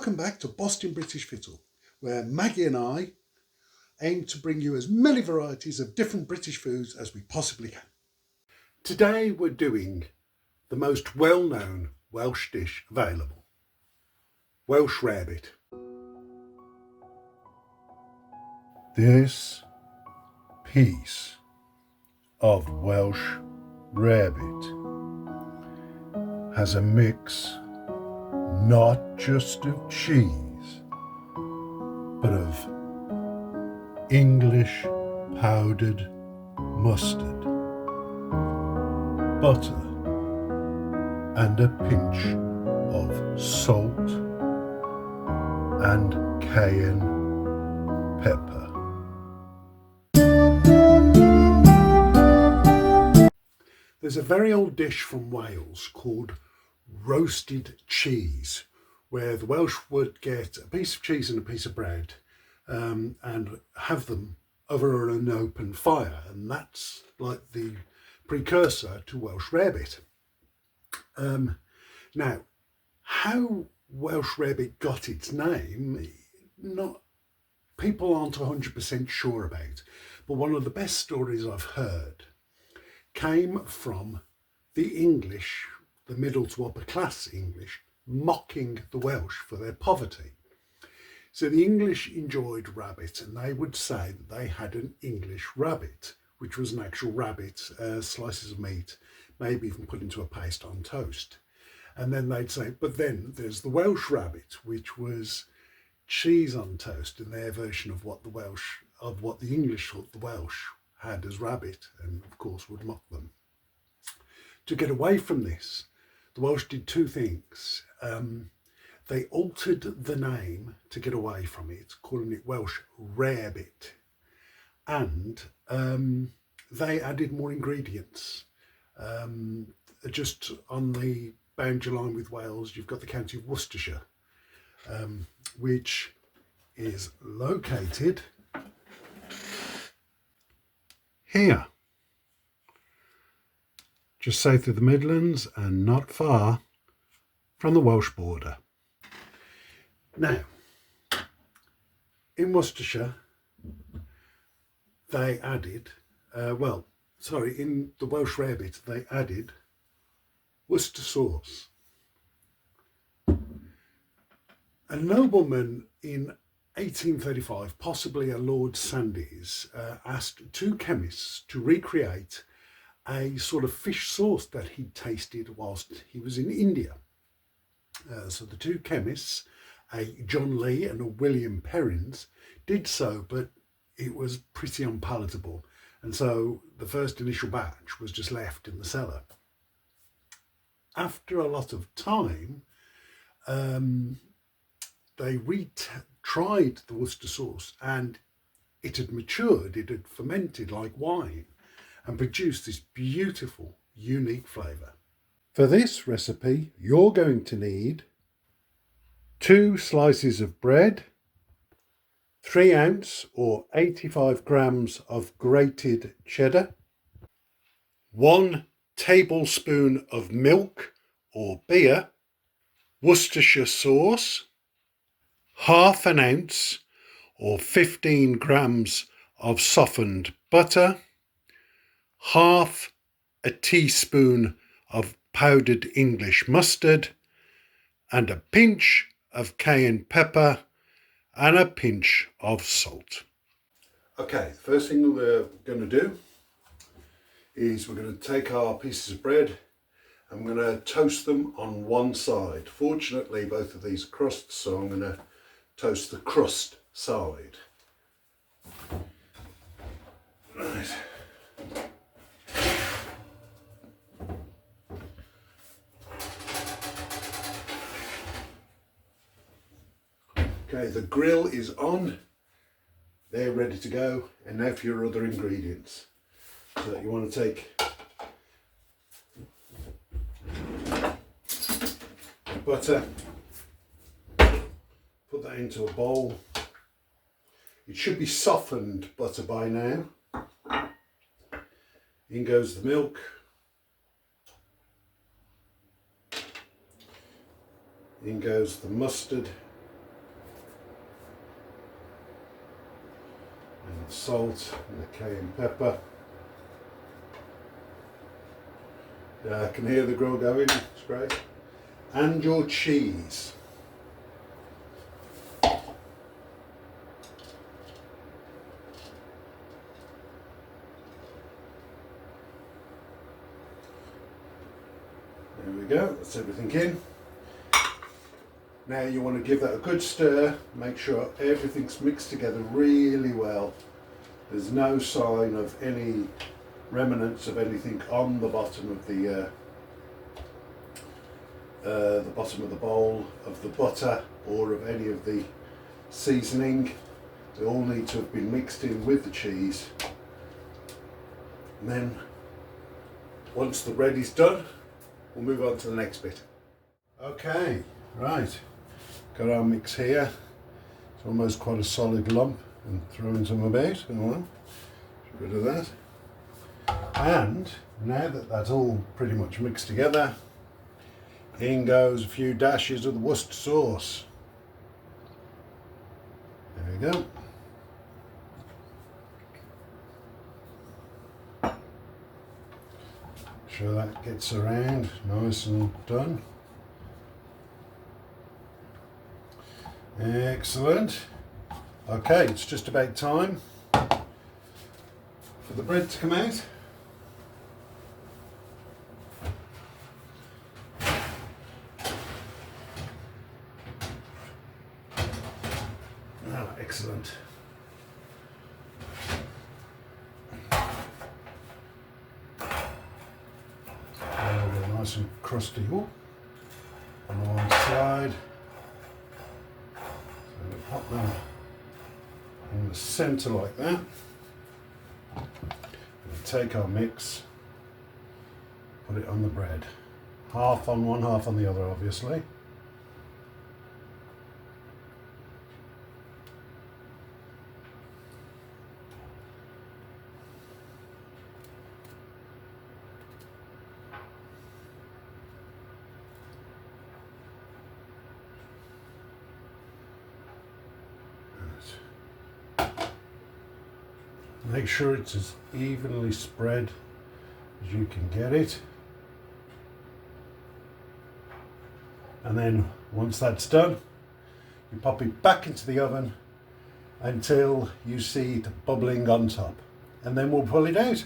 Welcome back to Bostin British Fittle, where Maggie and I aim to bring you as many varieties of different British foods as we possibly can. Today we're doing the most well-known Welsh dish available, Welsh Rarebit. This piece of Welsh Rarebit has a mix not just of cheese, but of English powdered mustard, butter, and a pinch of salt and cayenne pepper. There's a very old dish from Wales called roasted cheese, where the Welsh would get a piece of cheese and a piece of bread and have them over an open fire, and that's like the precursor to Welsh Rarebit. Now, how Welsh Rarebit got its name, people aren't 100% sure about, but one of the best stories I've heard came from the English, the middle to upper class English, mocking the Welsh for their poverty. So the English enjoyed rabbit, and they would say that they had an English rabbit, which was an actual rabbit, slices of meat, maybe even put into a paste on toast. And then they'd say, but then there's the Welsh rabbit, which was cheese on toast, in their version of what the English thought the Welsh had as rabbit, and of course would mock them. To get away from this, the Welsh did two things. They altered the name to get away from it, calling it Welsh Rarebit, and they added more ingredients. Just on the boundary line with Wales, you've got the county of Worcestershire, which is located here, just south of the Midlands and not far from the Welsh border. Now, in Worcestershire, they added, in the Welsh Rarebit, they added Worcester sauce. A nobleman in 1835, possibly a Lord Sandys, asked two chemists to recreate a sort of fish sauce that he'd tasted whilst he was in India. So the two chemists, a John Lee and a William Perrins, did so, but it was pretty unpalatable. And so the first initial batch was just left in the cellar. After a lot of time, they tried the Worcester sauce, and it had matured, it had fermented like wine and produced this beautiful, unique flavour. For this recipe, you're going to need 2 slices of bread, 3 ounce or 85 grams of grated cheddar, 1 tablespoon of milk or beer, Worcestershire sauce, half an ounce or 15 grams of softened butter, half a teaspoon of powdered English mustard, and a pinch of cayenne pepper and a pinch of salt. Okay, the first thing we're going to do is we're going to take our pieces of bread and we're going to toast them on one side. Fortunately, both of these are crusts, so I'm going to toast the crust side. Right. Okay, the grill is on, they're ready to go, and now for your other ingredients. So you want to take butter, put that into a bowl. It should be softened butter by now. In goes the milk. In goes the mustard salt and the cayenne pepper. Yeah, I can hear the grill going, it's great. And your cheese. There we go, that's everything in. Now you want to give that a good stir, make sure everything's mixed together really well. There's no sign of any remnants of anything on the bottom of the bottom of the bowl, of the butter or of any of the seasoning. They all need to have been mixed in with the cheese. And then once the bread is done, we'll move on to the next bit. Okay, right, got our mix here. It's almost quite a solid lump, and throwing some about. Get rid of that. And now that that's all pretty much mixed together, in goes a few dashes of the Worcester sauce. There we go. Sure that gets around nice and done. Excellent. Okay, it's just about time for the bread to come out. Oh, excellent. Nice and crusty on the one side. So we'll pop them in the centre like that. We'll take our mix, put it on the bread. Half on one, half on the other, obviously. Make sure it's as evenly spread as you can get it. And then once that's done, you pop it back into the oven until you see it bubbling on top. And then we'll pull it out.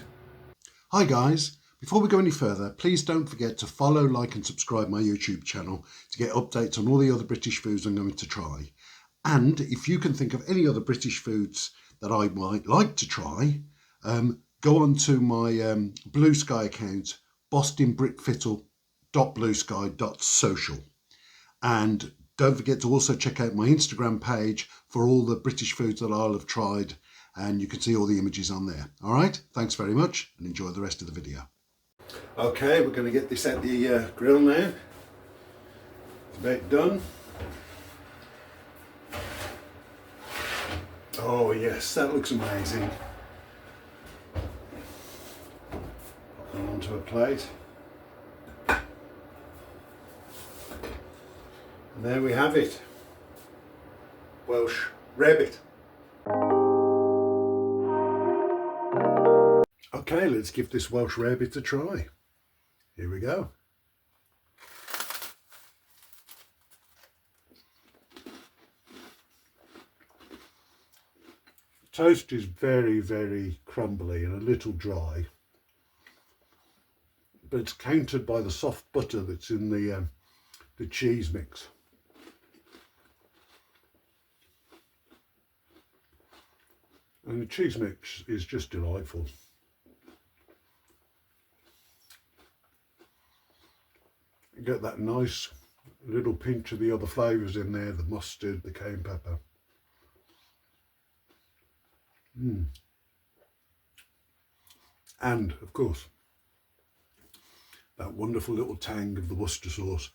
Hi guys, before we go any further, please don't forget to follow, like and subscribe my YouTube channel to get updates on all the other British foods I'm going to try. And if you can think of any other British foods that I might like to try, go on to my Blue Sky account, bostinbritfittle.bluesky.social. And don't forget to also check out my Instagram page for all the British foods that I'll have tried, and you can see all the images on there. All right, thanks very much and enjoy the rest of the video. Okay, we're going to get this at the grill now. It's about done. Oh yes, that looks amazing. Put them onto a plate. And there we have it. Welsh rarebit. Okay, let's give this Welsh rarebit a try. Here we go. Toast is very, very crumbly and a little dry, but it's countered by the soft butter that's in the cheese mix. And the cheese mix is just delightful. You get that nice little pinch of the other flavours in there, the mustard, the cayenne pepper. And of course that wonderful little tang of the Worcester sauce.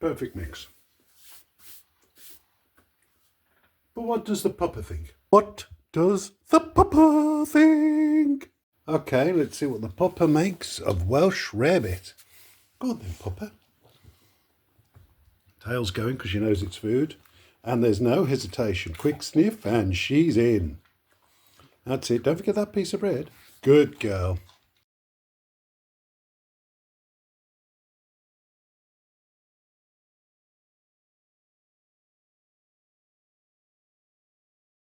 Perfect mix. But what does the pupper think? What does the pupper think? Okay, let's see what the pupper makes of Welsh rarebit. Go on then, Pupper. Tail's going because she knows it's food. And there's no hesitation. Quick sniff and she's in. That's it. Don't forget that piece of bread. Good girl.